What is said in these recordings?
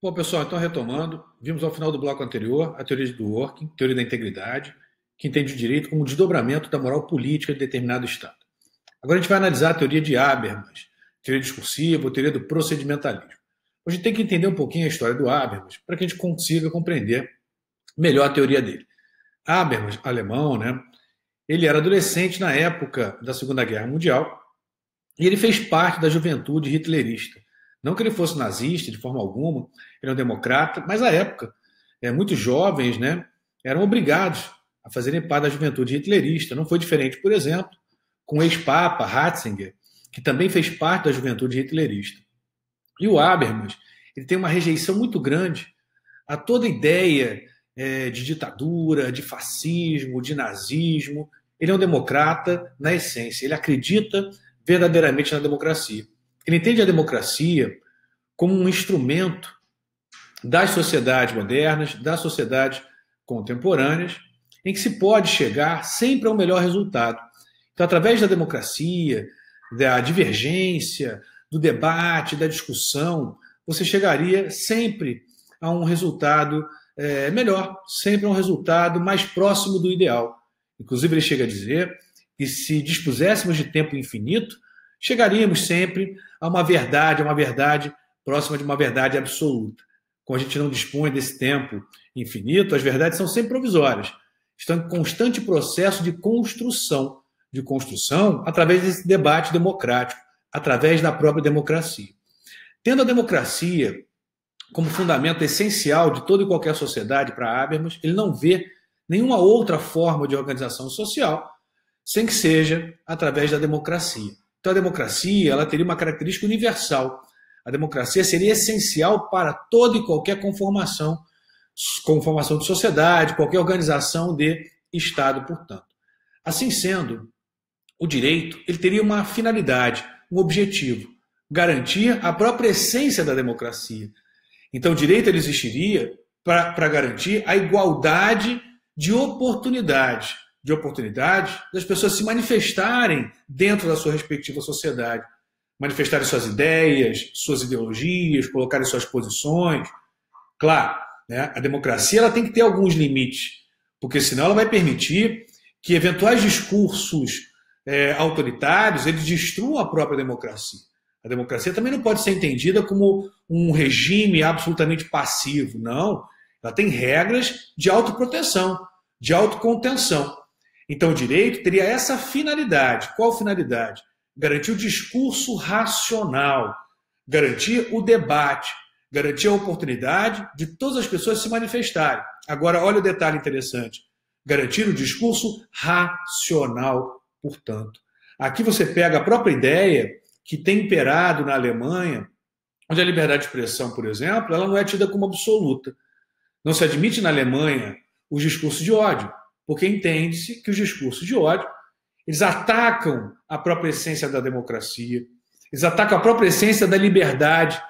Bom, pessoal, então retomando, vimos ao final do bloco anterior a teoria do working, teoria da integridade, que entende o direito como um desdobramento da moral política de determinado Estado. Agora a gente vai analisar a teoria de Habermas, teoria discursiva, teoria do procedimentalismo. A gente tem que entender um pouquinho a história do Habermas para que a gente consiga compreender melhor a teoria dele. Habermas, alemão, né? Ele era adolescente na época da Segunda Guerra Mundial e ele fez parte da juventude hitlerista. Não que ele fosse nazista de forma alguma, ele é um democrata, mas à época, muitos jovens, né, eram obrigados a fazerem parte da juventude hitlerista. Não foi diferente, por exemplo, com o ex-papa Ratzinger, que também fez parte da juventude hitlerista. E o Habermas, ele tem uma rejeição muito grande a toda ideia de ditadura, de fascismo, de nazismo. Ele é um democrata na essência, ele acredita verdadeiramente na democracia. Ele entende a democracia como um instrumento das sociedades modernas, das sociedades contemporâneas, em que se pode chegar sempre ao melhor resultado. Então, através da democracia, da divergência, do debate, da discussão, você chegaria sempre a um resultado melhor, sempre a um resultado mais próximo do ideal. Inclusive, ele chega a dizer que se dispuséssemos de tempo infinito, chegaríamos sempre a uma verdade próxima de uma verdade absoluta. Como a gente não dispõe desse tempo infinito, as verdades são sempre provisórias. Estão em constante processo de construção através desse debate democrático, através da própria democracia. Tendo a democracia como fundamento essencial de toda e qualquer sociedade para Habermas, ele não vê nenhuma outra forma de organização social sem que seja através da democracia. Então, a democracia ela teria uma característica universal. A democracia seria essencial para toda e qualquer conformação de sociedade, qualquer organização de Estado, portanto. Assim sendo, o direito ele teria uma finalidade, um objetivo, garantir a própria essência da democracia. Então, o direito ele existiria para garantir a igualdade de oportunidades das pessoas se manifestarem dentro da sua respectiva sociedade, manifestarem suas ideias, suas ideologias, colocarem suas posições. Claro, né, a democracia ela tem que ter alguns limites, porque senão ela vai permitir que eventuais discursos autoritários eles destruam a própria democracia. A democracia também não pode ser entendida como um regime absolutamente passivo, não. Ela tem regras de autoproteção, de autocontenção. Então, o direito teria essa finalidade. Qual finalidade? Garantir o discurso racional, garantir o debate, garantir a oportunidade de todas as pessoas se manifestarem. Agora, olha o detalhe interessante. Garantir o discurso racional, portanto. Aqui você pega a própria ideia que tem imperado na Alemanha, onde a liberdade de expressão, por exemplo, ela não é tida como absoluta. Não se admite na Alemanha os discursos de ódio, porque entende-se que os discursos de ódio eles atacam a própria essência da democracia, eles atacam a própria essência da liberdade,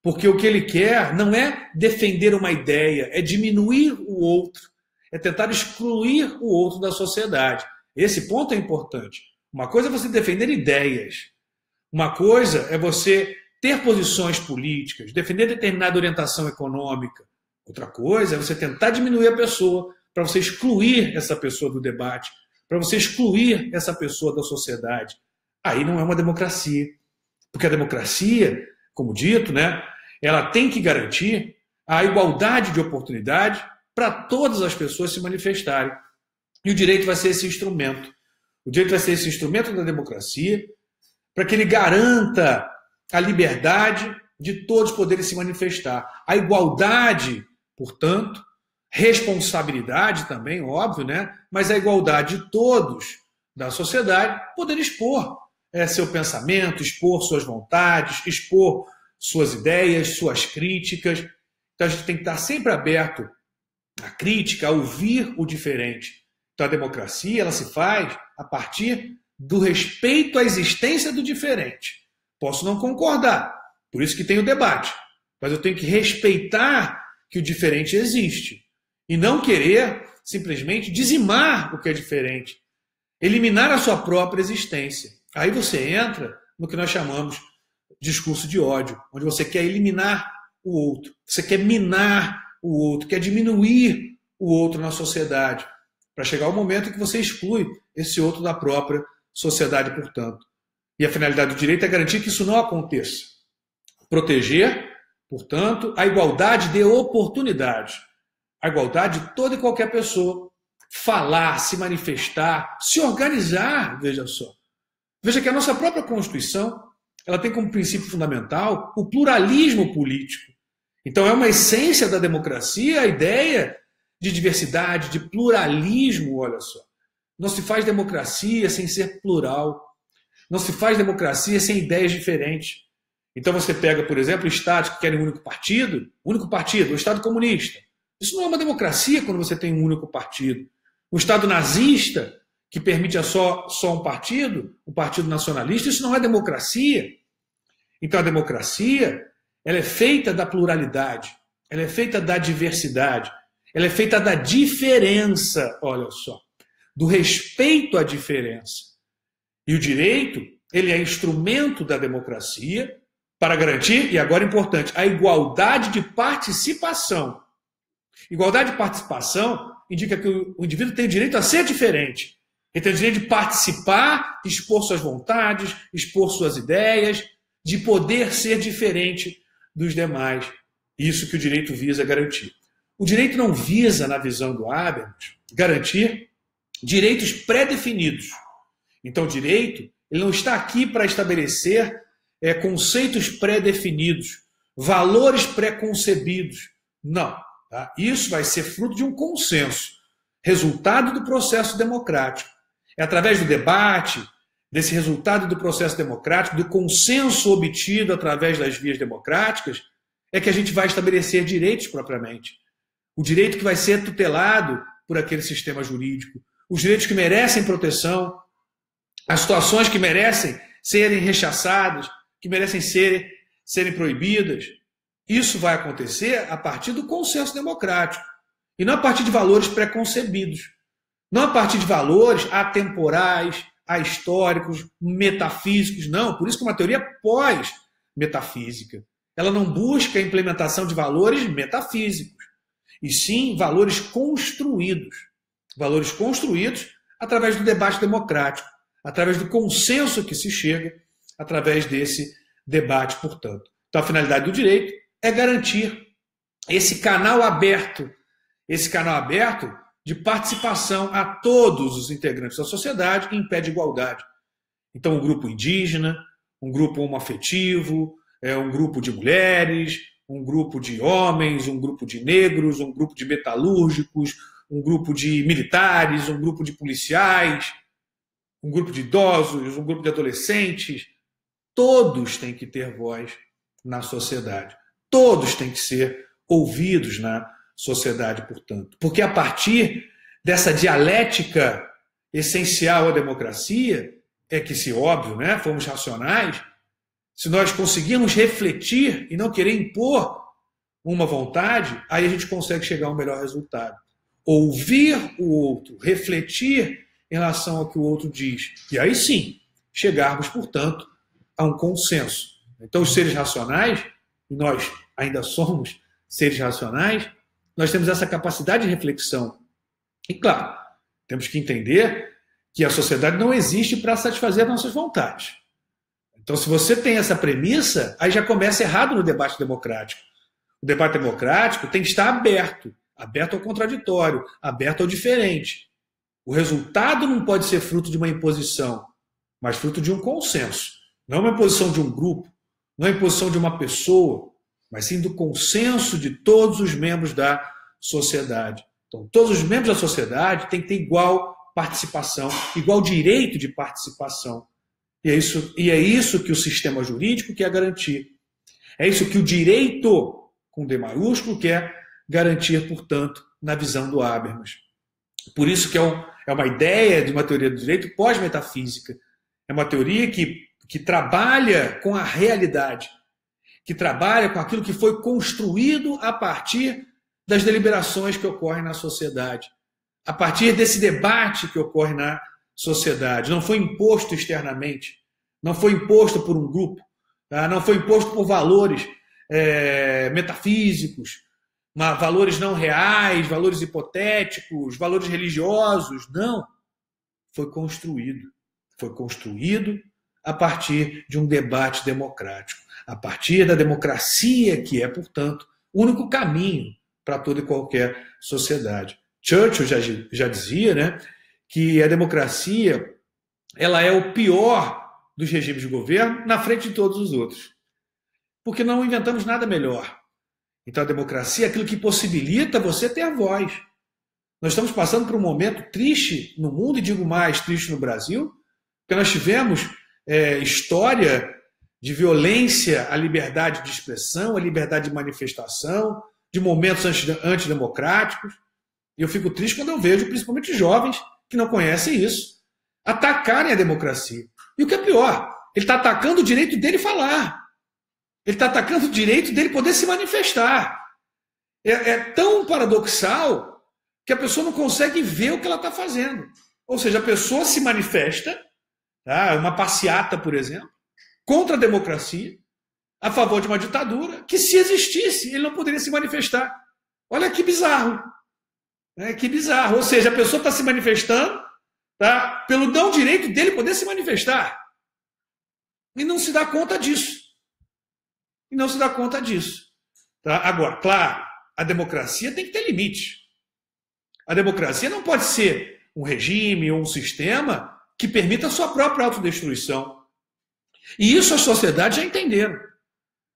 porque o que ele quer não é defender uma ideia, é diminuir o outro, é tentar excluir o outro da sociedade. Esse ponto é importante. Uma coisa é você defender ideias, uma coisa é você ter posições políticas, defender determinada orientação econômica. Outra coisa é você tentar diminuir a pessoa, para você excluir essa pessoa do debate, para você excluir essa pessoa da sociedade. Aí não é uma democracia. Porque a democracia, como dito, né, ela tem que garantir a igualdade de oportunidade para todas as pessoas se manifestarem. E o direito vai ser esse instrumento. O direito vai ser esse instrumento da democracia para que ele garanta a liberdade de todos poderem se manifestar. A igualdade, portanto, responsabilidade também, óbvio, né? Mas a igualdade de todos da sociedade poder expor seu pensamento, expor suas vontades, expor suas ideias, suas críticas. Então a gente tem que estar sempre aberto à crítica, a ouvir o diferente. Então a democracia ela se faz a partir do respeito à existência do diferente. Posso não concordar, por isso que tem o debate, mas eu tenho que respeitar que o diferente existe. E não querer simplesmente dizimar o que é diferente, eliminar a sua própria existência. Aí você entra no que nós chamamos de discurso de ódio, onde você quer eliminar o outro, você quer minar o outro, quer diminuir o outro na sociedade, para chegar ao momento em que você exclui esse outro da própria sociedade, portanto. E a finalidade do direito é garantir que isso não aconteça. Proteger, portanto, a igualdade de oportunidades. A igualdade de toda e qualquer pessoa falar, se manifestar, se organizar, veja só. Veja que a nossa própria Constituição, ela tem como princípio fundamental o pluralismo político. Então é uma essência da democracia a ideia de diversidade, de pluralismo, olha só. Não se faz democracia sem ser plural. Não se faz democracia sem ideias diferentes. Então você pega, por exemplo, estados que querem um único partido, o Estado comunista. Isso não é uma democracia quando você tem um único partido. O Estado nazista, que permite só um partido, o Partido Nacionalista, isso não é democracia. Então a democracia, ela é feita da pluralidade, ela é feita da diversidade, ela é feita da diferença, olha só, do respeito à diferença. E o direito, ele é instrumento da democracia para garantir, e agora importante, a igualdade de participação. Igualdade de participação indica que o indivíduo tem o direito a ser diferente. Ele tem o direito de participar, expor suas vontades, expor suas ideias, de poder ser diferente dos demais. Isso que o direito visa garantir. O direito não visa, na visão do Habermas, garantir direitos pré-definidos. Então, o direito ele não está aqui para estabelecer conceitos pré-definidos, valores pré-concebidos. Não. Tá? Isso vai ser fruto de um consenso, resultado do processo democrático. É através do debate, desse resultado do processo democrático, do consenso obtido através das vias democráticas, é que a gente vai estabelecer direitos propriamente. O direito que vai ser tutelado por aquele sistema jurídico, os direitos que merecem proteção, as situações que merecem serem rechaçadas, que merecem serem proibidas. Isso vai acontecer a partir do consenso democrático e não a partir de valores preconcebidos, não a partir de valores atemporais, ahistóricos, metafísicos, não. Por isso que é uma teoria pós-metafísica. Ela não busca a implementação de valores metafísicos, e sim valores construídos através do debate democrático, através do consenso que se chega, através desse debate, portanto. Então, a finalidade do direito é garantir esse canal aberto de participação a todos os integrantes da sociedade em pé de igualdade. Então, um grupo indígena, um grupo homoafetivo, um grupo de mulheres, um grupo de homens, um grupo de negros, um grupo de metalúrgicos, um grupo de militares, um grupo de policiais, um grupo de idosos, um grupo de adolescentes. Todos têm que ter voz na sociedade. Todos têm que ser ouvidos na sociedade, portanto. Porque a partir dessa dialética essencial à democracia, é que, se óbvio, formos racionais, se nós conseguirmos refletir e não querer impor uma vontade, aí a gente consegue chegar a um melhor resultado. Ouvir o outro, refletir em relação ao que o outro diz. E aí sim, chegarmos, portanto, a um consenso. Então, os seres racionais, e nós ainda somos seres racionais, nós temos essa capacidade de reflexão. E, claro, temos que entender que a sociedade não existe para satisfazer nossas vontades. Então, se você tem essa premissa, aí já começa errado no debate democrático. O debate democrático tem que estar aberto ao contraditório, aberto ao diferente. O resultado não pode ser fruto de uma imposição, mas fruto de um consenso. Não uma imposição de um grupo, não é imposição de uma pessoa, mas sim do consenso de todos os membros da sociedade. Então, todos os membros da sociedade têm que ter igual participação, igual direito de participação. E é isso que o sistema jurídico quer garantir. É isso que o direito, com D maiúsculo, quer garantir, portanto, na visão do Habermas. Por isso que é uma ideia de uma teoria do direito pós-metafísica. É uma teoria que trabalha com a realidade, que trabalha com aquilo que foi construído a partir das deliberações que ocorrem na sociedade, a partir desse debate que ocorre na sociedade. Não foi imposto externamente, não foi imposto por um grupo, tá? Não foi imposto por valores metafísicos, valores não reais, valores hipotéticos, valores religiosos. Não. Foi construído. Foi construído a partir de um debate democrático, a partir da democracia, que é, portanto, o único caminho para toda e qualquer sociedade. Churchill já dizia, né, que a democracia ela é o pior dos regimes de governo na frente de todos os outros. Porque não inventamos nada melhor. Então a democracia é aquilo que possibilita você ter a voz. Nós estamos passando por um momento triste no mundo, e digo mais, triste no Brasil, porque nós tivemos história de violência à liberdade de expressão, à liberdade de manifestação, de momentos antidemocráticos. E eu fico triste quando eu vejo, principalmente jovens, que não conhecem isso, atacarem a democracia. E o que é pior, ele está atacando o direito dele falar. Ele está atacando o direito dele poder se manifestar. É tão paradoxal que a pessoa não consegue ver o que ela está fazendo. Ou seja, a pessoa se manifesta, tá? Uma passeata, por exemplo, contra a democracia, a favor de uma ditadura, que se existisse, ele não poderia se manifestar. Olha que bizarro. Que bizarro. Ou seja, a pessoa está se manifestando, tá? Pelo não direito dele poder se manifestar. E não se dá conta disso. Tá? Agora, claro, a democracia tem que ter limite. A democracia não pode ser um regime ou um sistema que permita a sua própria autodestruição. E isso as sociedades já entenderam.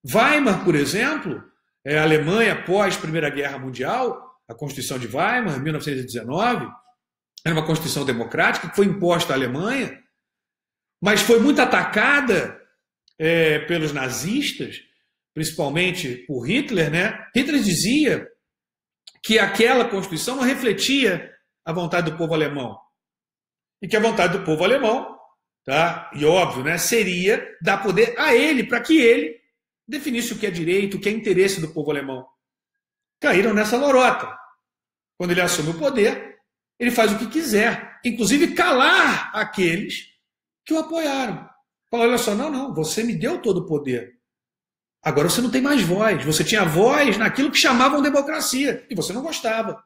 Weimar, por exemplo, a Alemanha pós Primeira Guerra Mundial, a Constituição de Weimar, em 1919, era uma Constituição democrática que foi imposta à Alemanha, mas foi muito atacada pelos nazistas, principalmente por Hitler, né? Hitler dizia que aquela Constituição não refletia a vontade do povo alemão. E que a vontade do povo alemão, tá? E óbvio, né, seria dar poder a ele, para que ele definisse o que é direito, o que é interesse do povo alemão. Caíram nessa lorota. Quando ele assume o poder, ele faz o que quiser, inclusive calar aqueles que o apoiaram. Fala, olha só, não, você me deu todo o poder. Agora você não tem mais voz. Você tinha voz naquilo que chamavam democracia, e você não gostava.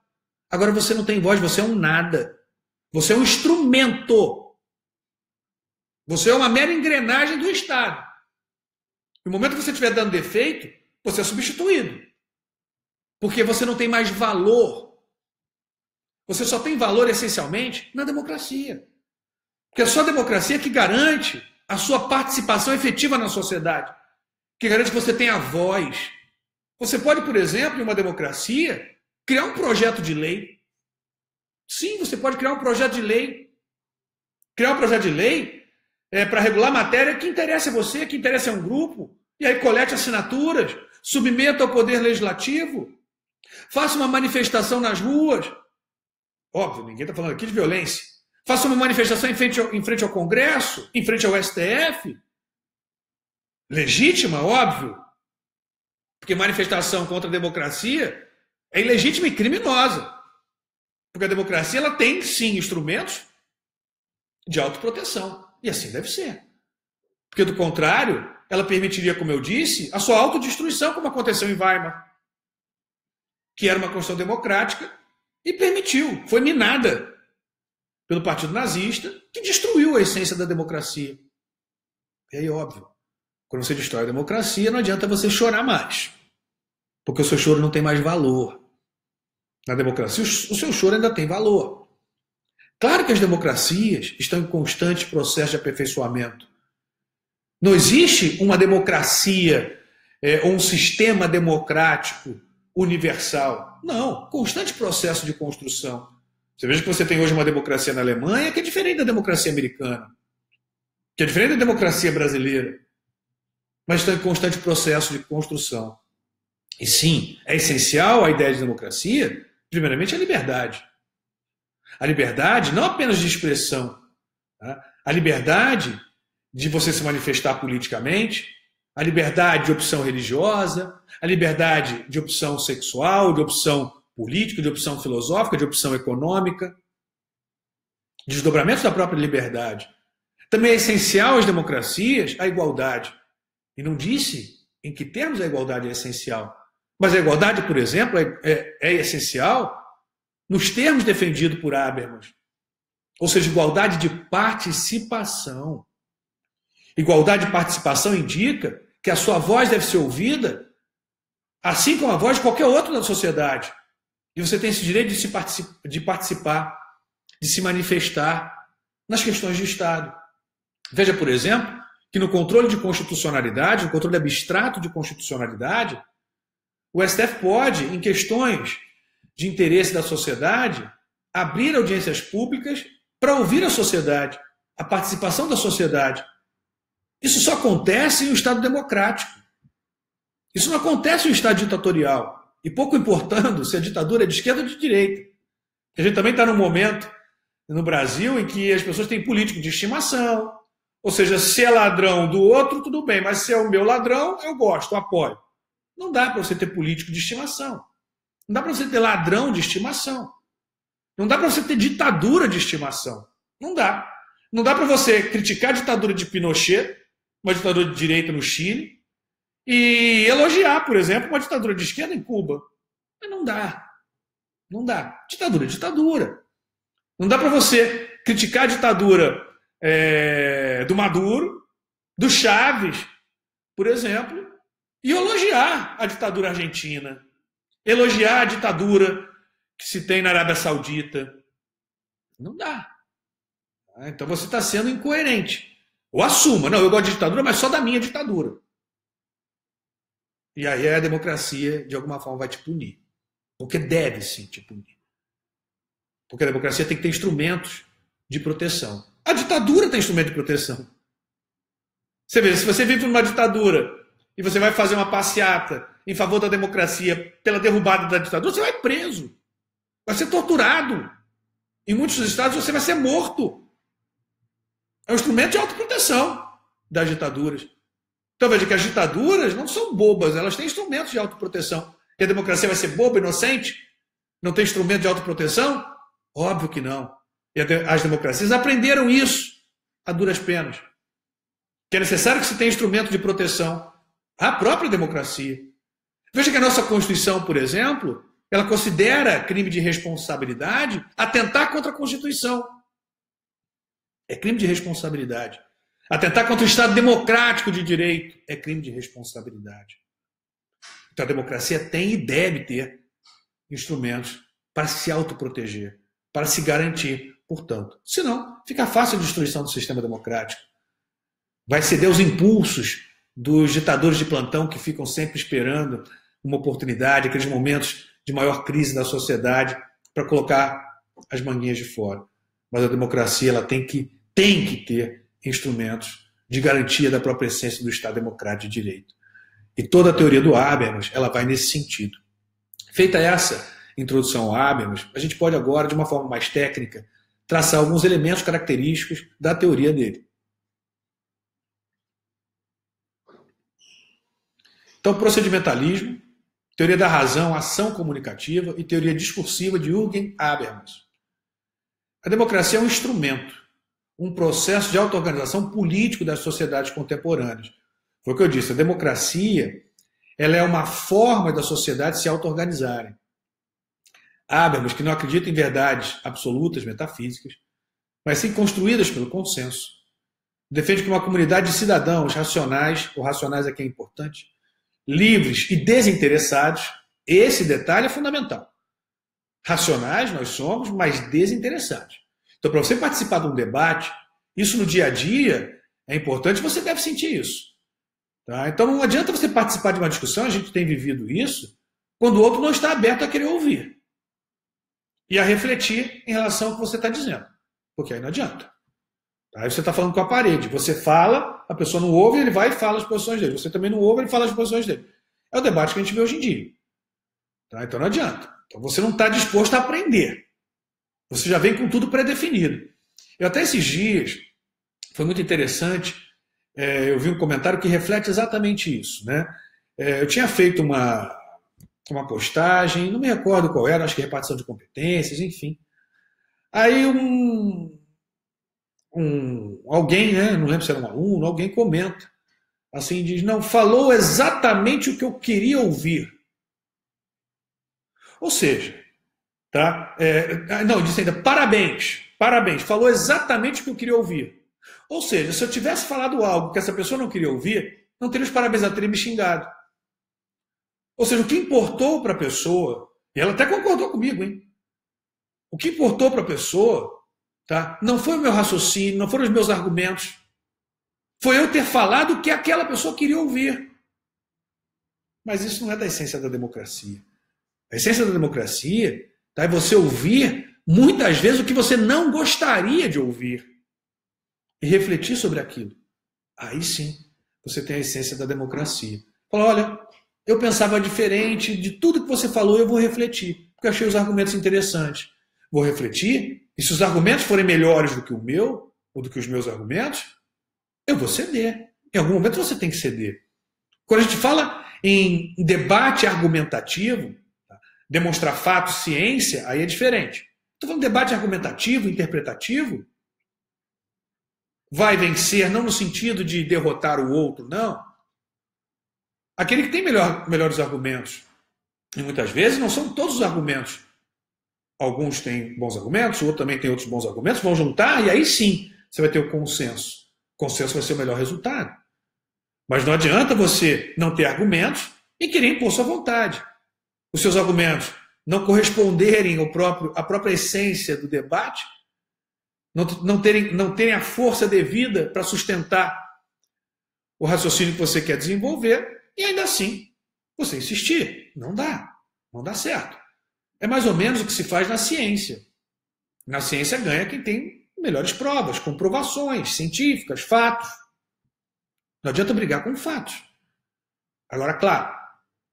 Agora você não tem voz, você é um nada. Você é um instrumento. Você é uma mera engrenagem do Estado. No momento que você estiver dando defeito, você é substituído. Porque você não tem mais valor. Você só tem valor, essencialmente, na democracia. Porque é só a democracia que garante a sua participação efetiva na sociedade. Que garante que você tenha voz. Você pode, por exemplo, em uma democracia, criar um projeto de lei. Sim, você pode criar um projeto de lei. Criar um projeto de lei para regular matéria que interessa a você, que interessa a um grupo. E aí colete assinaturas, submeta ao poder legislativo, faça uma manifestação nas ruas. Óbvio, ninguém está falando aqui de violência. Faça uma manifestação em frente ao Congresso, em frente ao STF. Legítima, óbvio. Porque manifestação contra a democracia é ilegítima e criminosa. Porque a democracia ela tem, sim, instrumentos de autoproteção. E assim deve ser. Porque, do contrário, ela permitiria, como eu disse, a sua autodestruição, como aconteceu em Weimar, que era uma Constituição democrática, e permitiu, foi minada pelo Partido Nazista, que destruiu a essência da democracia. E aí, óbvio, quando você destrói a democracia, não adianta você chorar mais. Porque o seu choro não tem mais valor. Na democracia, o seu choro ainda tem valor. Claro que as democracias estão em constante processo de aperfeiçoamento. Não existe uma democracia ou um sistema democrático universal. Não, constante processo de construção. Você veja que você tem hoje uma democracia na Alemanha que é diferente da democracia americana, que é diferente da democracia brasileira, mas está em constante processo de construção. E sim, é essencial a ideia de democracia, primeiramente, a liberdade. A liberdade não apenas de expressão, tá? A liberdade de você se manifestar politicamente, a liberdade de opção religiosa, a liberdade de opção sexual, de opção política, de opção filosófica, de opção econômica, desdobramentos da própria liberdade. Também é essencial às democracias a igualdade. E não disse em que termos a igualdade é essencial. Mas a igualdade, por exemplo, é essencial nos termos defendidos por Habermas. Ou seja, igualdade de participação. Igualdade de participação indica que a sua voz deve ser ouvida, assim como a voz de qualquer outro da sociedade. E você tem esse direito de participar, de se manifestar nas questões de Estado. Veja, por exemplo, que no controle de constitucionalidade, no controle abstrato de constitucionalidade, o STF pode, em questões de interesse da sociedade, abrir audiências públicas para ouvir a sociedade, a participação da sociedade. Isso só acontece em um Estado democrático. Isso não acontece em um Estado ditatorial. E pouco importando se a ditadura é de esquerda ou de direita. A gente também está num momento no Brasil em que as pessoas têm político de estimação. Ou seja, se é ladrão do outro, tudo bem, mas se é o meu ladrão, eu gosto, apoio. Não dá para você ter político de estimação. Não dá para você ter ladrão de estimação. Não dá para você ter ditadura de estimação. Não dá. Não dá para você criticar a ditadura de Pinochet, uma ditadura de direita no Chile, e elogiar, por exemplo, uma ditadura de esquerda em Cuba. Mas não dá. Não dá. Ditadura é ditadura. Não dá para você criticar a ditadura do Maduro, do Chaves, por exemplo, e elogiar a ditadura argentina, elogiar a ditadura que se tem na Arábia Saudita. Não dá. Então você está sendo incoerente. Ou assuma, não, eu gosto de ditadura, mas só da minha ditadura. E aí a democracia, de alguma forma, vai te punir. Porque deve sim te punir. Porque a democracia tem que ter instrumentos de proteção. A ditadura tem instrumento de proteção. Você vê, se você vive numa ditadura e você vai fazer uma passeata em favor da democracia pela derrubada da ditadura, você vai preso. Vai ser torturado. Em muitos estados você vai ser morto. É um instrumento de autoproteção das ditaduras. Então veja que as ditaduras não são bobas, elas têm instrumentos de autoproteção. E a democracia vai ser boba, inocente? Não tem instrumento de autoproteção? Óbvio que não. E as democracias aprenderam isso a duras penas. Que é necessário que se tenha instrumento de proteção à própria democracia. Veja que a nossa Constituição, por exemplo, ela considera crime de responsabilidade atentar contra a Constituição. É crime de responsabilidade. Atentar contra o Estado democrático de direito é crime de responsabilidade. Então a democracia tem e deve ter instrumentos para se autoproteger, para se garantir, portanto. Senão, fica fácil a destruição do sistema democrático. Vai ceder aos impulsos dos ditadores de plantão que ficam sempre esperando uma oportunidade, aqueles momentos de maior crise da sociedade, para colocar as manguinhas de fora. Mas a democracia ela tem que ter instrumentos de garantia da própria essência do Estado democrático de direito. E toda a teoria do Habermas ela vai nesse sentido. Feita essa introdução ao Habermas, a gente pode agora, de uma forma mais técnica, traçar alguns elementos característicos da teoria dele. Então, procedimentalismo, teoria da razão, ação comunicativa e teoria discursiva de Jürgen Habermas. A democracia é um instrumento, um processo de auto-organização político das sociedades contemporâneas. Foi o que eu disse, a democracia ela é uma forma da sociedade se auto-organizarem. Habermas, que não acredita em verdades absolutas, metafísicas, mas sim construídas pelo consenso, defende que uma comunidade de cidadãos racionais, ou racionais aqui é importante, livres e desinteressados, esse detalhe é fundamental. Racionais nós somos, mas desinteressados. Então, para você participar de um debate, isso no dia a dia é importante, você deve sentir isso. Tá? Então, não adianta você participar de uma discussão, a gente tem vivido isso, quando o outro não está aberto a querer ouvir e a refletir em relação ao que você está dizendo. Porque aí não adianta. Aí você está falando com a parede. Você fala, a pessoa não ouve, ele vai e fala as posições dele. Você também não ouve, ele fala as posições dele. É o debate que a gente vê hoje em dia. Tá? Então não adianta. Então você não está disposto a aprender. Você já vem com tudo pré-definido. Eu até esses dias, foi muito interessante, eu vi um comentário que reflete exatamente isso. Né? Eu tinha feito uma postagem, não me recordo qual era, acho que repartição de competências, enfim. Aí alguém, né, não lembro se era um aluno, alguém comenta assim, diz, não, falou exatamente o que eu queria ouvir. Ou seja, tá? Não, disse ainda, parabéns, parabéns, falou exatamente o que eu queria ouvir. Ou seja, se eu tivesse falado algo que essa pessoa não queria ouvir, não teria os parabéns, ela teria me xingado. Ou seja, o que importou para a pessoa, e ela até concordou comigo, hein? O que importou para a pessoa, tá? Não foi o meu raciocínio, não foram os meus argumentos, foi eu ter falado o que aquela pessoa queria ouvir. Mas isso não é da essência da democracia. A essência da democracia, tá, é você ouvir muitas vezes o que você não gostaria de ouvir e refletir sobre aquilo. Aí sim, você tem a essência da democracia. Fala, olha, eu pensava diferente de tudo que você falou, eu vou refletir, porque eu achei os argumentos interessantes. Vou refletir, e se os argumentos forem melhores do que o meu, ou do que os meus argumentos, eu vou ceder. Em algum momento você tem que ceder. Quando a gente fala em debate argumentativo, tá, demonstrar fato, ciência, aí é diferente. Estou falando de debate argumentativo, interpretativo, vai vencer, não no sentido de derrotar o outro, não. Aquele que tem melhores argumentos. E muitas vezes não são todos os argumentos. Alguns têm bons argumentos, o outro também tem outros bons argumentos, vão juntar e aí sim você vai ter o consenso. O consenso vai ser o melhor resultado. Mas não adianta você não ter argumentos e querer impor sua vontade. Os seus argumentos não corresponderem à própria essência do debate, não terem a força devida para sustentar o raciocínio que você quer desenvolver, e ainda assim você insistir. Não dá certo. É mais ou menos o que se faz na ciência. Na ciência ganha quem tem melhores provas, comprovações científicas, fatos. Não adianta brigar com fatos. Agora, claro,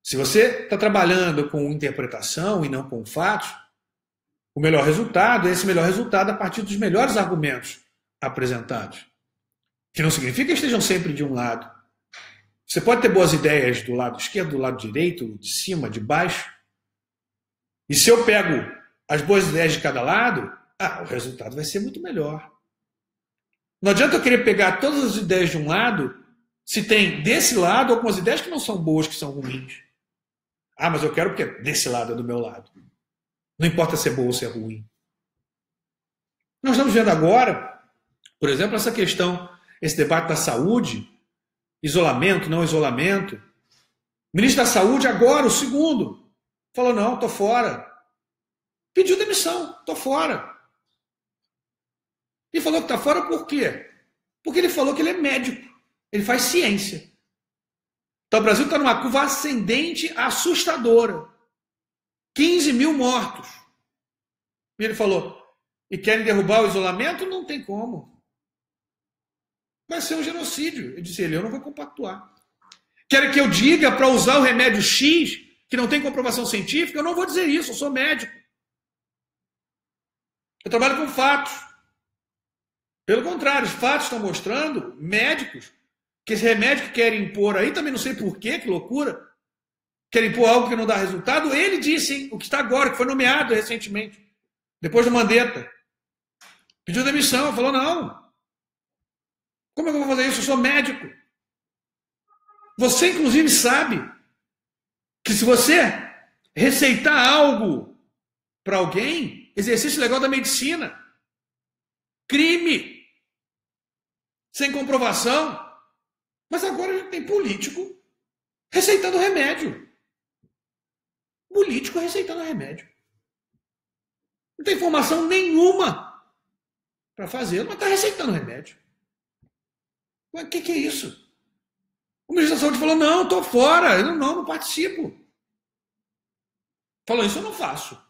se você está trabalhando com interpretação e não com fatos, o melhor resultado é esse melhor resultado a partir dos melhores argumentos apresentados. Que não significa que estejam sempre de um lado. Você pode ter boas ideias do lado esquerdo, do lado direito, de cima, de baixo. E se eu pego as boas ideias de cada lado, o resultado vai ser muito melhor. Não adianta eu querer pegar todas as ideias de um lado, se tem desse lado algumas ideias que não são boas, que são ruins. Mas eu quero porque desse lado é do meu lado. Não importa se é bom ou se é ruim. Nós estamos vendo agora, por exemplo, essa questão, esse debate da saúde, isolamento, não isolamento. O ministro da Saúde, agora, o segundo, falou, não, estou fora. Pediu demissão, estou fora. E falou que está fora por quê? Porque ele falou que ele é médico, ele faz ciência. Então o Brasil está numa curva ascendente assustadora. 15 mil mortos. E ele falou, e querem derrubar o isolamento? Não tem como. Vai ser um genocídio. Eu disse, eu não vou compactuar. Querem que eu diga para usar o remédio X, que não tem comprovação científica? Eu não vou dizer isso, eu sou médico. Eu trabalho com fatos. Pelo contrário, os fatos estão mostrando, médicos, que esse remédio que querem impor aí, também não sei porquê, que loucura, querem impor algo que não dá resultado. Ele disse, hein, o que está agora, que foi nomeado recentemente, depois do Mandetta. Pediu demissão, falou, não. Como é que eu vou fazer isso? Eu sou médico. Você, inclusive, sabe que se você receitar algo para alguém, exercício legal da medicina, crime, sem comprovação. Mas agora a gente tem político receitando remédio. Político receitando remédio. Não tem informação nenhuma para fazê-lo, mas está receitando remédio. Mas o que é isso? O ministro da Saúde falou, não, estou fora, eu não participo. Falou, isso eu não faço.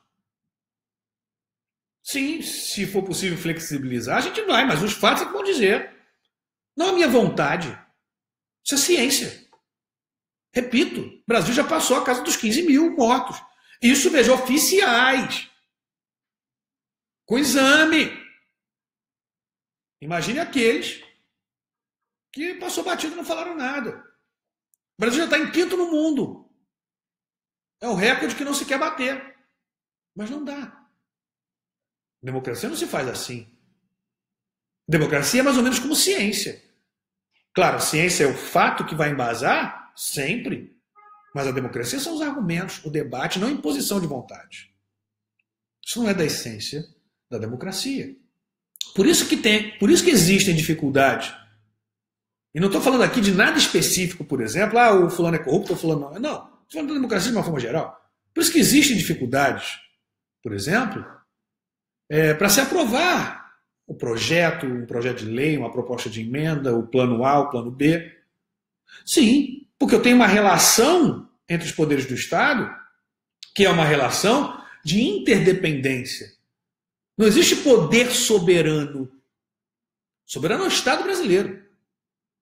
Sim, se for possível flexibilizar, a gente vai, mas os fatos é que vão dizer. Não a minha vontade. Isso é ciência. Repito, o Brasil já passou a casa dos 15 mil mortos. Isso, veja, oficiais. Com exame. Imagine aqueles que passou batido e não falaram nada. O Brasil já está em quinto no mundo. É o recorde que não se quer bater. Mas não dá. Democracia não se faz assim. Democracia é mais ou menos como ciência. Claro, a ciência é o fato que vai embasar, sempre, mas a democracia são os argumentos, o debate, não a imposição de vontade. Isso não é da essência da democracia. Por isso que existem dificuldades. E não estou falando aqui de nada específico, por exemplo, o fulano é corrupto, o fulano não. Não, estou falando da democracia de uma forma geral. Por isso que existem dificuldades, por exemplo, para se aprovar o projeto, um projeto de lei, uma proposta de emenda, o plano A, o plano B. Sim, porque eu tenho uma relação entre os poderes do Estado, que é uma relação de interdependência. Não existe poder soberano. Soberano é o Estado brasileiro.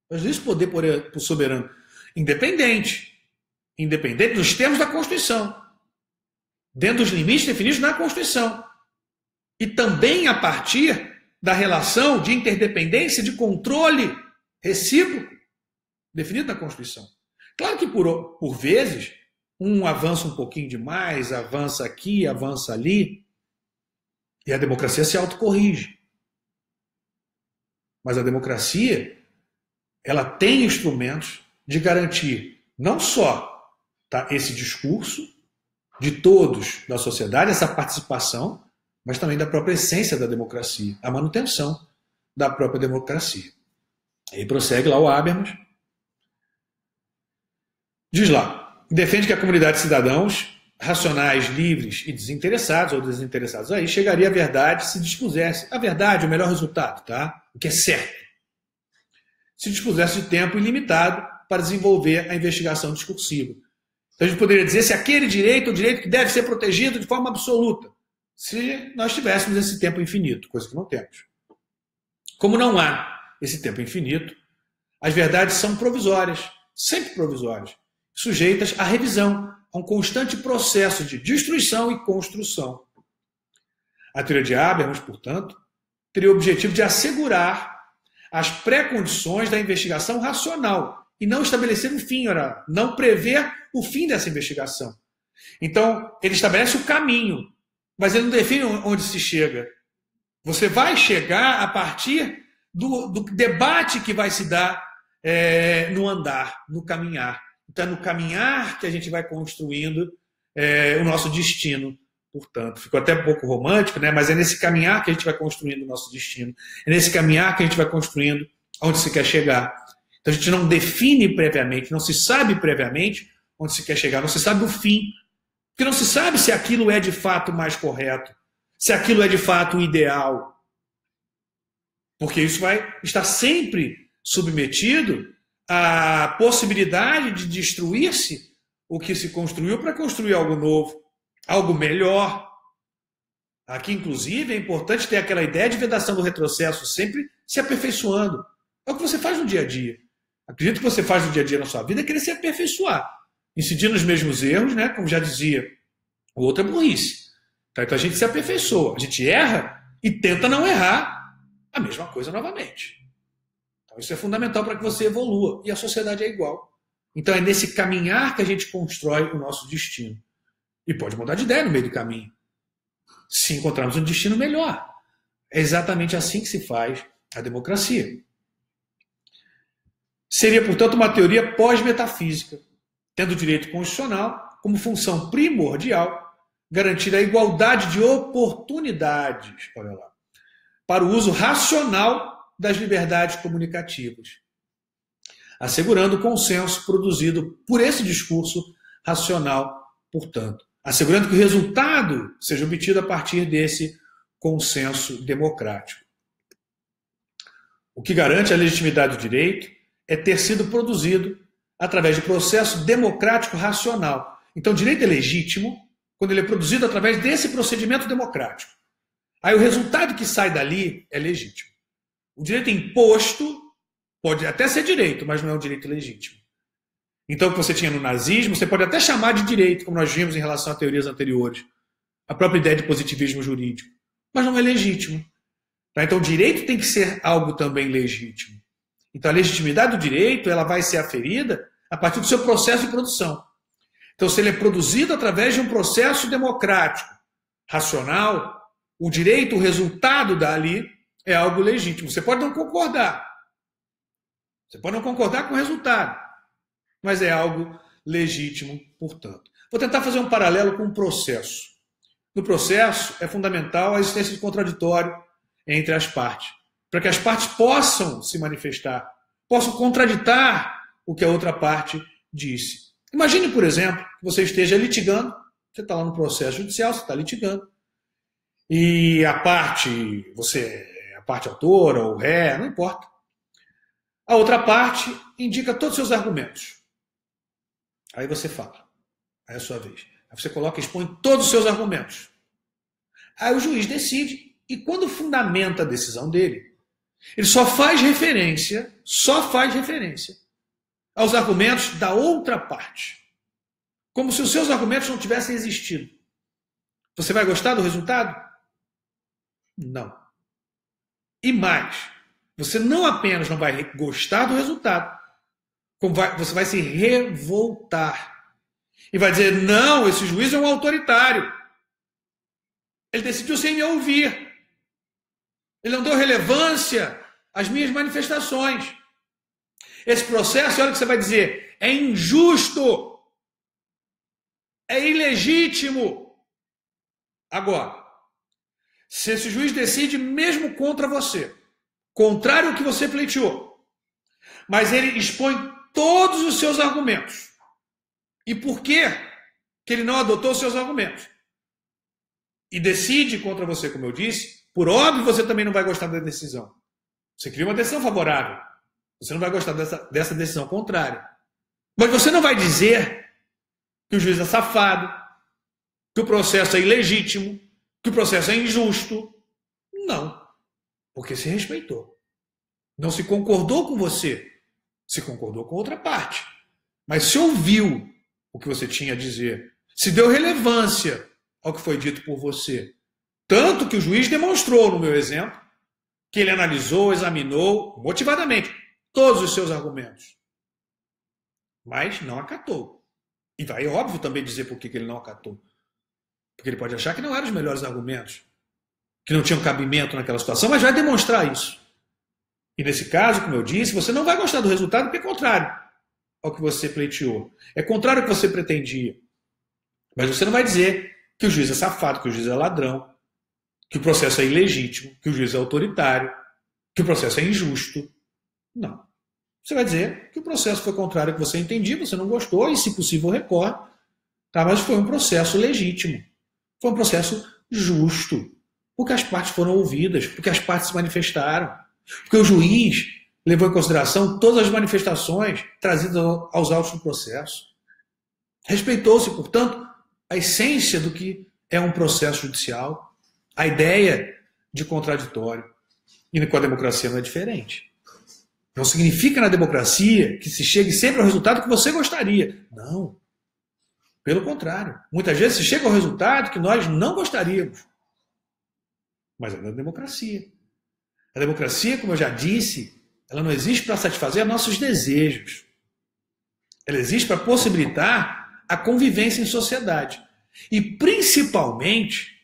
Não existe poder soberano. Independente. Independente dos termos da Constituição. Dentro dos limites definidos na Constituição. E também a partir da relação de interdependência, de controle recíproco, definido na Constituição. Claro que, por vezes, um avança um pouquinho demais, avança aqui, avança ali, e a democracia se autocorrige. Mas a democracia, ela tem instrumentos de garantir não só esse discurso de todos da sociedade, essa participação, mas também da própria essência da democracia, a manutenção da própria democracia. Aí prossegue lá o Habermas. Diz lá, defende que a comunidade de cidadãos racionais, livres e desinteressados, ou desinteressados aí, chegaria à verdade se dispusesse. A verdade, o melhor resultado, tá? O que é certo. Se dispusesse de tempo ilimitado para desenvolver a investigação discursiva. Então a gente poderia dizer se aquele direito é o direito que deve ser protegido de forma absoluta, se nós tivéssemos esse tempo infinito, coisa que não temos. Como não há esse tempo infinito, as verdades são provisórias, sempre provisórias, sujeitas à revisão, a um constante processo de destruição e construção. A teoria de Habermas, portanto, teria o objetivo de assegurar as pré-condições da investigação racional e não estabelecer um fim, não prever o fim dessa investigação. Então, ele estabelece o caminho, mas ele não define onde se chega. Você vai chegar a partir do debate que vai se dar no andar, no caminhar. Então, é no caminhar que a gente vai construindo o nosso destino. Portanto, ficou até um pouco romântico, né? Mas é nesse caminhar que a gente vai construindo o nosso destino. É nesse caminhar que a gente vai construindo onde se quer chegar. Então, a gente não define previamente, não se sabe previamente onde se quer chegar, não se sabe o fim. Porque não se sabe se aquilo é de fato mais correto, se aquilo é de fato o ideal. Porque isso vai estar sempre submetido à possibilidade de destruir-se o que se construiu para construir algo novo, algo melhor. Aqui, inclusive, é importante ter aquela ideia de vedação do retrocesso, sempre se aperfeiçoando. É o que você faz no dia a dia. Acredito que você faz no dia a dia na sua vida é querer se aperfeiçoar, incidir nos mesmos erros, né? Como já dizia, o outro é burrice. Então a gente se aperfeiçoa, a gente erra e tenta não errar a mesma coisa novamente. Então isso é fundamental para que você evolua. E a sociedade é igual. Então é nesse caminhar que a gente constrói o nosso destino. E pode mudar de ideia no meio do caminho, se encontrarmos um destino melhor. É exatamente assim que se faz a democracia. Seria, portanto, uma teoria pós-metafísica, tendo o direito constitucional como função primordial, garantir a igualdade de oportunidades, olha lá, para o uso racional das liberdades comunicativas, assegurando o consenso produzido por esse discurso racional, portanto, assegurando que o resultado seja obtido a partir desse consenso democrático. O que garante a legitimidade do direito é ter sido produzido através de processo democrático racional. Então, o direito é legítimo quando ele é produzido através desse procedimento democrático. Aí o resultado que sai dali é legítimo. O direito imposto pode até ser direito, mas não é um direito legítimo. Então, o que você tinha no nazismo, você pode até chamar de direito, como nós vimos em relação a teorias anteriores. A própria ideia de positivismo jurídico. Mas não é legítimo. Então, o direito tem que ser algo também legítimo. Então, a legitimidade do direito ela vai ser aferida a partir do seu processo de produção. Então, se ele é produzido através de um processo democrático, racional, o direito, o resultado dali é algo legítimo. Você pode não concordar, Você pode não concordar com o resultado, mas é algo legítimo, portanto. Vou tentar fazer um paralelo com o processo. No processo, é fundamental a existência de contraditório entre as partes, para que as partes possam se manifestar, possam contraditar o que a outra parte disse. Imagine, por exemplo, que você esteja litigando, você está lá no processo judicial, você está litigando, e a parte, você é a parte autora ou ré, não importa. A outra parte indica todos os seus argumentos. Aí você fala, aí é a sua vez. Aí você coloca e expõe todos os seus argumentos. Aí o juiz decide, e quando fundamenta a decisão dele, ele só faz referência aos argumentos da outra parte. Como se os seus argumentos não tivessem existido. Você vai gostar do resultado? Não. E mais, você não apenas não vai gostar do resultado, como você vai se revoltar. E vai dizer, não, esse juiz é um autoritário. Ele decidiu sem me ouvir. Ele não deu relevância às minhas manifestações. Esse processo, olha o que você vai dizer, é injusto. É ilegítimo. Agora, se esse juiz decide mesmo contra você, contrário ao que você pleiteou, mas ele expõe todos os seus argumentos. E por que ele não adotou os seus argumentos? E decide contra você, como eu disse, por óbvio você também não vai gostar da decisão. Você cria uma decisão favorável. Você não vai gostar dessa decisão contrária. Mas você não vai dizer que o juiz é safado, que o processo é ilegítimo, que o processo é injusto. Não. Porque se respeitou. Não se concordou com você. Se concordou com outra parte. Mas se ouviu o que você tinha a dizer, se deu relevância ao que foi dito por você. Tanto que o juiz demonstrou, no meu exemplo, que ele analisou, examinou, motivadamente, todos os seus argumentos. Mas não acatou. E vai, óbvio, também dizer por que ele não acatou. Porque ele pode achar que não eram os melhores argumentos, que não tinham cabimento naquela situação, mas vai demonstrar isso. E nesse caso, como eu disse, você não vai gostar do resultado, porque é contrário ao que você pleiteou. É contrário ao que você pretendia. Mas você não vai dizer que o juiz é safado, que o juiz é ladrão, que o processo é ilegítimo, que o juiz é autoritário, que o processo é injusto. Não. Você vai dizer que o processo foi contrário ao que você entendia, você não gostou, e se possível recorre. Tá? Mas foi um processo legítimo. Foi um processo justo. Porque as partes foram ouvidas, porque as partes se manifestaram. Porque o juiz levou em consideração todas as manifestações trazidas aos autos do processo. Respeitou-se, portanto, a essência do que é um processo judicial, a ideia de contraditório. E com a democracia não é diferente. Não significa na democracia que se chegue sempre ao resultado que você gostaria. Não. Pelo contrário. Muitas vezes se chega ao resultado que nós não gostaríamos. Mas é na democracia. A democracia, como eu já disse, ela não existe para satisfazer nossos desejos. Ela existe para possibilitar a convivência em sociedade. E principalmente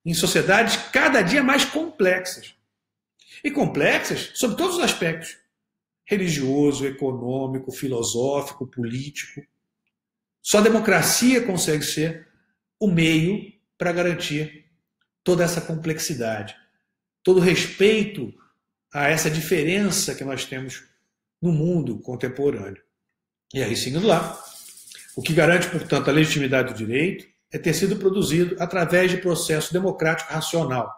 em sociedades cada dia mais complexas. E complexas sob todos os aspectos. Religioso, econômico, filosófico, político. Só a democracia consegue ser o meio para garantir toda essa complexidade. Todo respeito a essa diferença que nós temos no mundo contemporâneo. E aí, seguindo lá, o que garante, portanto, a legitimidade do direito é ter sido produzido através de processo democrático racional.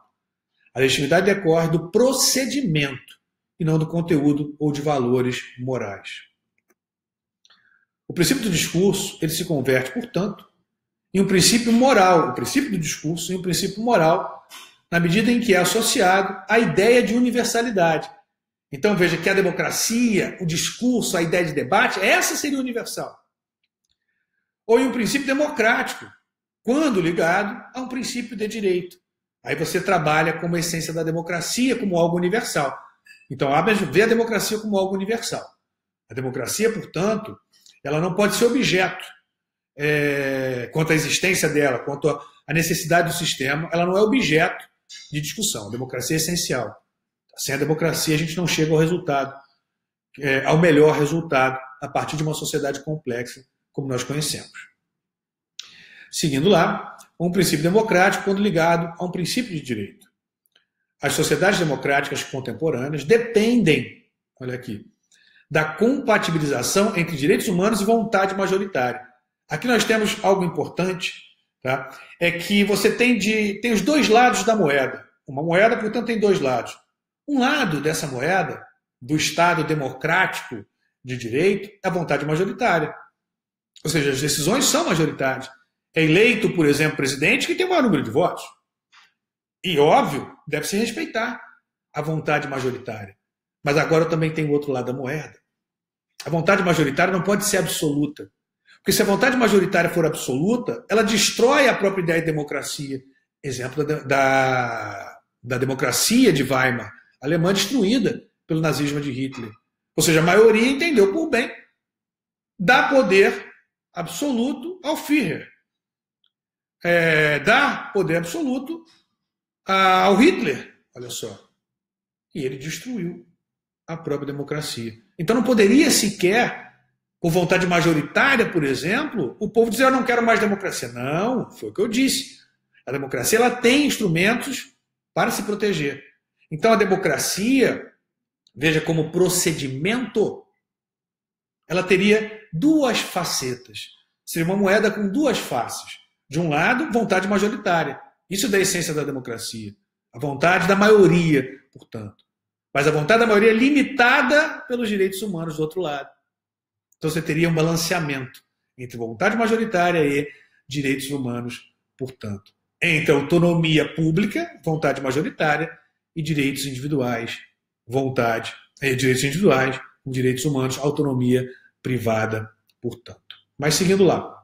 A legitimidade decorre do procedimento e não do conteúdo ou de valores morais. O princípio do discurso ele se converte, portanto, em um princípio moral, o princípio do discurso em um princípio moral, na medida em que é associado à ideia de universalidade. Então veja que a democracia, o discurso, a ideia de debate, essa seria universal. Ou em um princípio democrático, quando ligado a um princípio de direito. Aí você trabalha como a essência da democracia como algo universal. Então, Habermas vê a democracia como algo universal. A democracia, portanto, ela não pode ser objeto quanto à existência dela, quanto à necessidade do sistema, ela não é objeto de discussão. A democracia é essencial. Sem a democracia, a gente não chega ao resultado ao melhor resultado a partir de uma sociedade complexa como nós conhecemos. Seguindo lá, um princípio democrático quando ligado a um princípio de direito. As sociedades democráticas contemporâneas dependem, olha aqui, da compatibilização entre direitos humanos e vontade majoritária. Aqui nós temos algo importante, tá? É que você tem os dois lados da moeda. Uma moeda, portanto, tem dois lados. Um lado dessa moeda, do Estado democrático de direito, é a vontade majoritária. Ou seja, as decisões são majoritárias. É eleito, por exemplo, presidente que tem o maior número de votos. E, óbvio, deve-se respeitar a vontade majoritária. Mas agora também tem o outro lado da moeda. A vontade majoritária não pode ser absoluta. Porque se a vontade majoritária for absoluta, ela destrói a própria ideia de democracia. Exemplo da democracia de Weimar, alemã destruída pelo nazismo de Hitler. Ou seja, a maioria entendeu por bem dar poder absoluto ao Führer. Dar poder absoluto ao Hitler, olha só. E ele destruiu a própria democracia. Então não poderia sequer, por vontade majoritária, por exemplo, o povo dizer: eu não quero mais democracia. Não, foi o que eu disse. A democracia ela tem instrumentos para se proteger. Então a democracia, veja como procedimento, ela teria duas facetas. Seria uma moeda com duas faces. De um lado, vontade majoritária. Isso é da essência da democracia. A vontade da maioria, portanto. Mas a vontade da maioria é limitada pelos direitos humanos do outro lado. Então você teria um balanceamento entre vontade majoritária e direitos humanos, portanto. Entre autonomia pública, vontade majoritária, e direitos individuais, direitos individuais, direitos humanos, autonomia privada, portanto. Mas seguindo lá.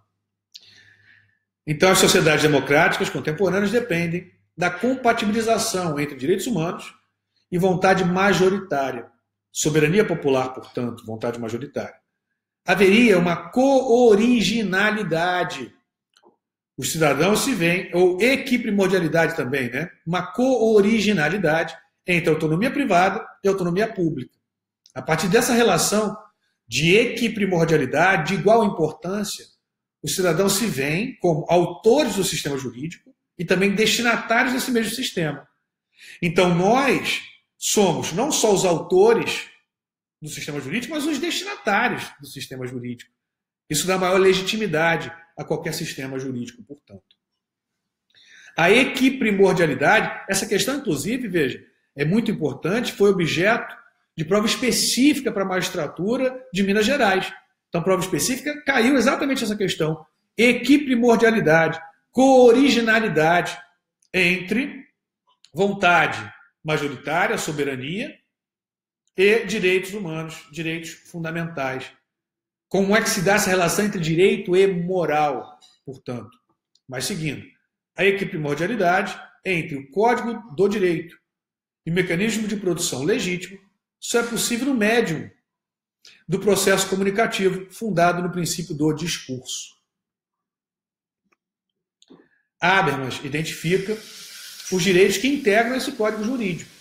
Então as sociedades democráticas contemporâneas dependem da compatibilização entre direitos humanos e vontade majoritária. Soberania popular, portanto, vontade majoritária. Haveria uma cooriginalidade. Os cidadãos se veem, ou equiprimordialidade também, né? Uma cooriginalidade entre autonomia privada e autonomia pública. A partir dessa relação de equiprimordialidade, de igual importância, os cidadãos se veem como autores do sistema jurídico e também destinatários desse mesmo sistema. Então nós somos não só os autores do sistema jurídico, mas os destinatários do sistema jurídico. Isso dá maior legitimidade a qualquer sistema jurídico, portanto. A equiprimordialidade, essa questão, inclusive, veja, é muito importante, foi objeto de prova específica para a magistratura de Minas Gerais. Então, prova específica caiu exatamente essa questão. Equiprimordialidade, cooriginalidade entre vontade majoritária, soberania, e direitos humanos, direitos fundamentais. Como é que se dá essa relação entre direito e moral, portanto? Mas seguindo, a equiprimordialidade entre o Código do Direito e o mecanismo de produção legítimo só é possível no médium do processo comunicativo fundado no princípio do discurso. Habermas identifica os direitos que integram esse código jurídico.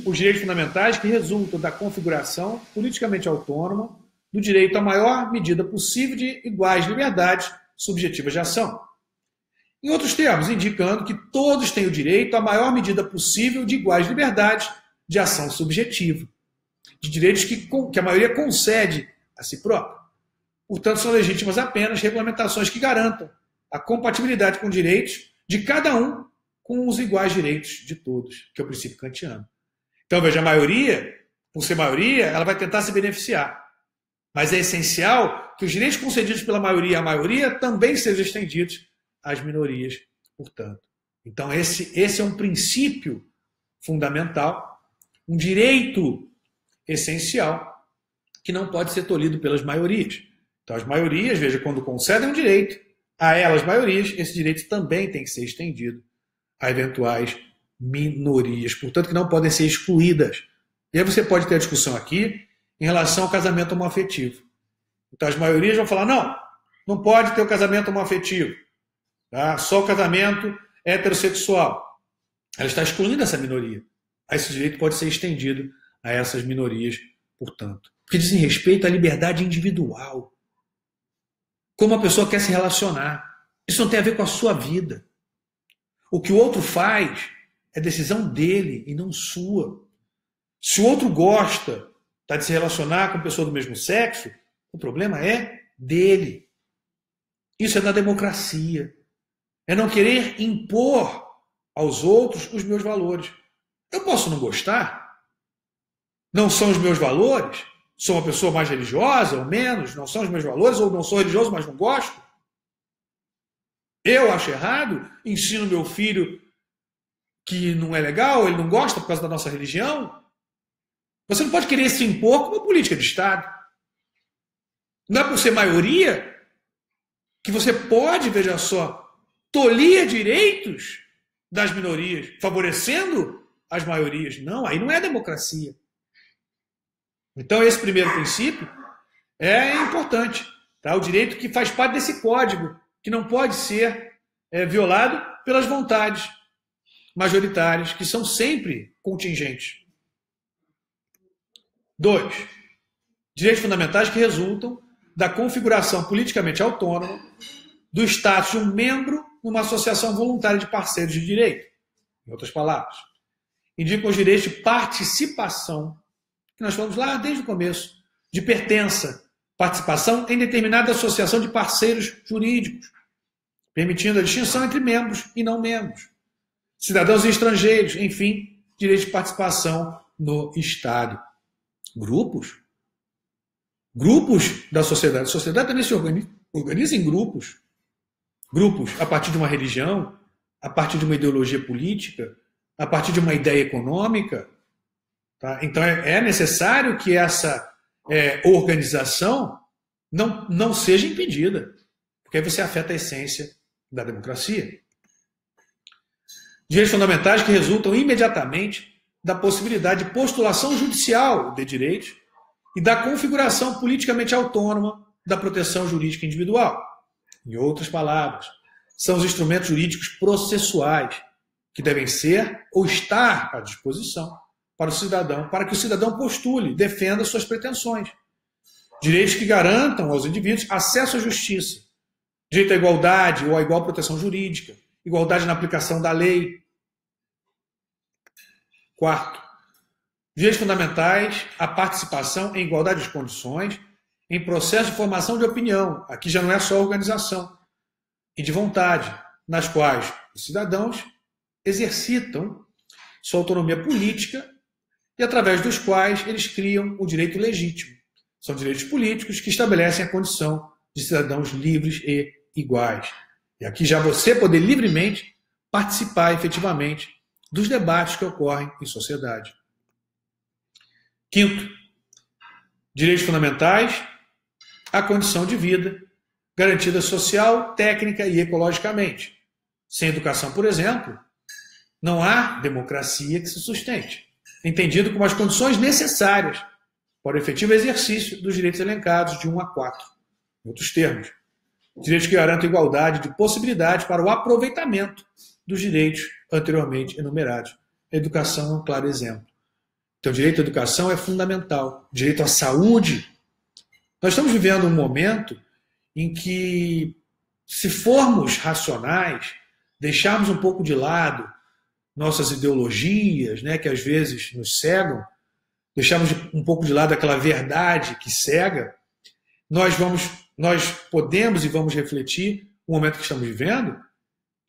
Os direitos fundamentais que resultam da configuração politicamente autônoma do direito à maior medida possível de iguais liberdades subjetivas de ação. Em outros termos, indicando que todos têm o direito à maior medida possível de iguais liberdades de ação subjetiva, de direitos que a maioria concede a si própria. Portanto, são legítimas apenas regulamentações que garantam a compatibilidade com direitos de cada um com os iguais direitos de todos, que é o princípio kantiano. Então, veja, a maioria, por ser maioria, ela vai tentar se beneficiar. Mas é essencial que os direitos concedidos pela maioria à maioria também sejam estendidos às minorias, portanto. Então, esse é um princípio fundamental, um direito essencial, que não pode ser tolhido pelas maiorias. Então, as maiorias, veja, quando concedem um direito a elas, maiorias, esse direito também tem que ser estendido a eventuais minorias, portanto, que não podem ser excluídas. E aí você pode ter a discussão aqui em relação ao casamento homoafetivo. Então, as maiorias vão falar, não pode ter o casamento homoafetivo, tá? Só o casamento heterossexual. Ela está excluindo essa minoria. Aí esse direito pode ser estendido a essas minorias, portanto. Porque dizem respeito à liberdade individual. Como a pessoa quer se relacionar. Isso não tem a ver com a sua vida. O que o outro faz é decisão dele e não sua. Se o outro gosta de se relacionar com pessoa do mesmo sexo, o problema é dele. Isso é da democracia. É não querer impor aos outros os meus valores. Eu posso não gostar? Não são os meus valores? Sou uma pessoa mais religiosa ou menos? Não são os meus valores? Ou não sou religioso, mas não gosto? Eu acho errado? Ensino meu filho que não é legal, ele não gosta por causa da nossa religião? Você não pode querer se impor como política de Estado. Não é por ser maioria que você pode, veja só, tolir direitos das minorias, favorecendo as maiorias. Não, aí não é democracia. Então, esse primeiro princípio é importante. Tá? O direito que faz parte desse código, que não pode ser violado pelas vontades majoritárias, que são sempre contingentes. 2. Direitos fundamentais que resultam da configuração politicamente autônoma do status de um membro numa associação voluntária de parceiros de direito. Em outras palavras, indicam os direitos de participação, que nós falamos lá desde o começo, de pertença, participação em determinada associação de parceiros jurídicos, permitindo a distinção entre membros e não membros, cidadãos e estrangeiros, enfim, direitos de participação no Estado. Grupos da sociedade. A sociedade também se organiza em grupos. Grupos a partir de uma religião, a partir de uma ideologia política, a partir de uma ideia econômica. Tá? Então é necessário que essa organização não seja impedida, porque aí você afeta a essência da democracia. Direitos fundamentais que resultam imediatamente da possibilidade de postulação judicial de direitos e da configuração politicamente autônoma da proteção jurídica individual. Em outras palavras, são os instrumentos jurídicos processuais que devem ser ou estar à disposição para o cidadão, para que o cidadão postule, defenda suas pretensões. Direitos que garantam aos indivíduos acesso à justiça, direito à igualdade ou à igual proteção jurídica, igualdade na aplicação da lei. 4. Direitos fundamentais, a participação em igualdade de condições em processo de formação de opinião. Aqui já não é só organização, e de vontade, nas quais os cidadãos exercitam sua autonomia política e através dos quais eles criam o direito legítimo. São direitos políticos que estabelecem a condição de cidadãos livres e iguais. E aqui já você poder livremente participar efetivamente dos debates que ocorrem em sociedade. 5. Direitos fundamentais, a condição de vida, garantida social, técnica e ecologicamente. Sem educação, por exemplo, não há democracia que se sustente, entendido como as condições necessárias para o efetivo exercício dos direitos elencados de 1 a 4. Em outros termos, direitos que garantam igualdade de possibilidades para o aproveitamento dos direitos anteriormente enumerados. A educação é um claro exemplo. Então, o direito à educação é fundamental. O direito à saúde. Nós estamos vivendo um momento em que, se formos racionais, deixarmos um pouco de lado nossas ideologias, né, que às vezes nos cegam, deixarmos um pouco de lado aquela verdade que cega, nós podemos e vamos refletir o momento que estamos vivendo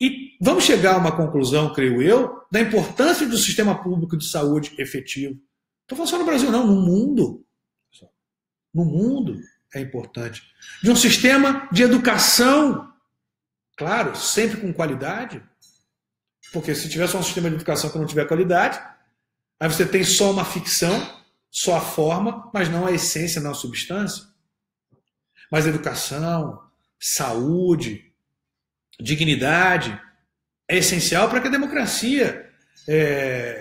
e vamos chegar a uma conclusão, creio eu, da importância do sistema público de saúde efetivo. Não estou falando só no Brasil, não, no mundo. No mundo é importante. De um sistema de educação, claro, sempre com qualidade, porque se tiver só um sistema de educação que não tiver qualidade, aí você tem só uma ficção, só a forma, mas não a essência, não a substância. Mas educação, saúde, dignidade é essencial para que a democracia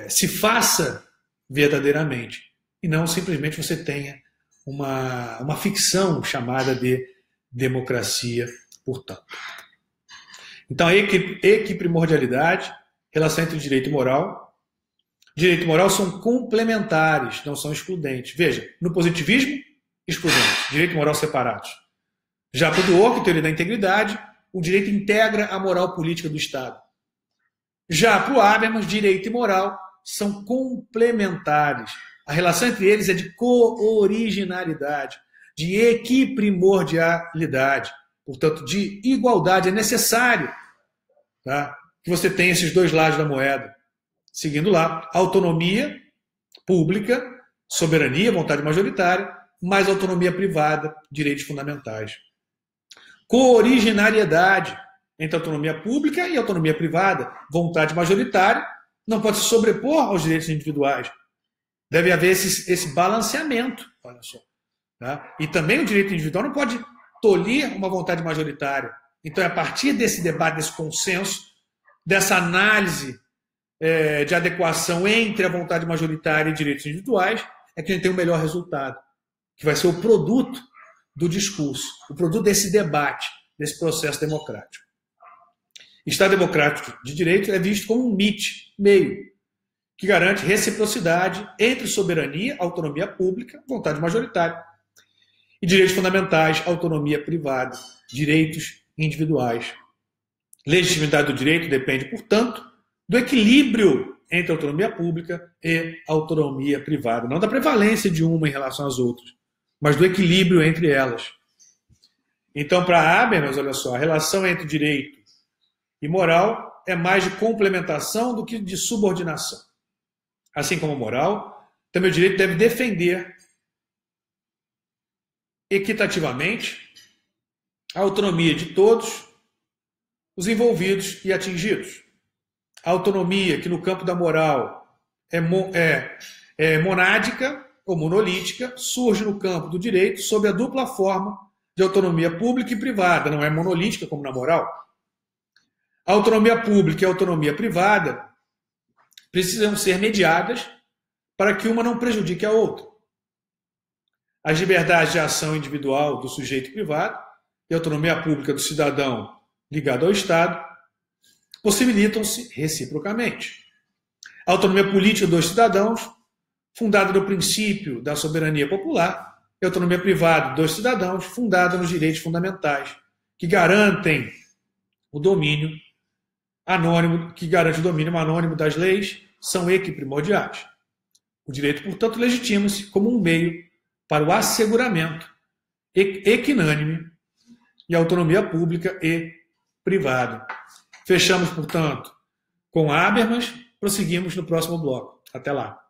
se faça verdadeiramente. E não simplesmente você tenha uma ficção chamada de democracia, portanto. Então, equiprimordialidade, relação entre direito e moral, Direito e moral são complementares, não são excludentes. Veja, no positivismo, excludentes. Direito e moral separados. Já para o Dworkin, teoria da integridade, o direito integra a moral política do Estado. Já para o Habermas, direito e moral são complementares. A relação entre eles é de co-originalidade, de equiprimordialidade, portanto, de igualdade. É necessário, tá, que você tenha esses dois lados da moeda. Seguindo lá, autonomia pública, soberania, vontade majoritária, mais autonomia privada, direitos fundamentais. Co-originariedade entre autonomia pública e autonomia privada, vontade majoritária, não pode se sobrepor aos direitos individuais. Deve haver esse balanceamento, olha só. Tá? E também o direito individual não pode tolir uma vontade majoritária. Então, é a partir desse debate, desse consenso, dessa análise de adequação entre a vontade majoritária e direitos individuais, é que a gente tem o melhor resultado, que vai ser o produto do discurso, o produto desse debate, desse processo democrático. Estado democrático de direito é visto como um meio, que garante reciprocidade entre soberania, autonomia pública, vontade majoritária, e direitos fundamentais, autonomia privada, direitos individuais. Legitimidade do direito depende, portanto, do equilíbrio entre autonomia pública e autonomia privada. Não da prevalência de uma em relação às outras, mas do equilíbrio entre elas. Então, para Habermas, olha só, a relação entre direito e moral é mais de complementação do que de subordinação. Assim como a moral, também o direito deve defender equitativamente a autonomia de todos os envolvidos e atingidos. A autonomia, que no campo da moral é monádica ou monolítica, surge no campo do direito sob a dupla forma de autonomia pública e privada, não é monolítica como na moral. A autonomia pública e a autonomia privada precisam ser mediadas para que uma não prejudique a outra. As liberdades de ação individual do sujeito privado e a autonomia pública do cidadão ligado ao Estado possibilitam-se reciprocamente. A autonomia política dos cidadãos, fundada no princípio da soberania popular, e a autonomia privada dos cidadãos, fundada nos direitos fundamentais, que garantem o domínio anônimo, das leis, são equiprimordiais. O direito, portanto, legitima-se como um meio para o asseguramento equinânime e autonomia pública e privada. Fechamos, portanto, com Habermas, prosseguimos no próximo bloco. Até lá.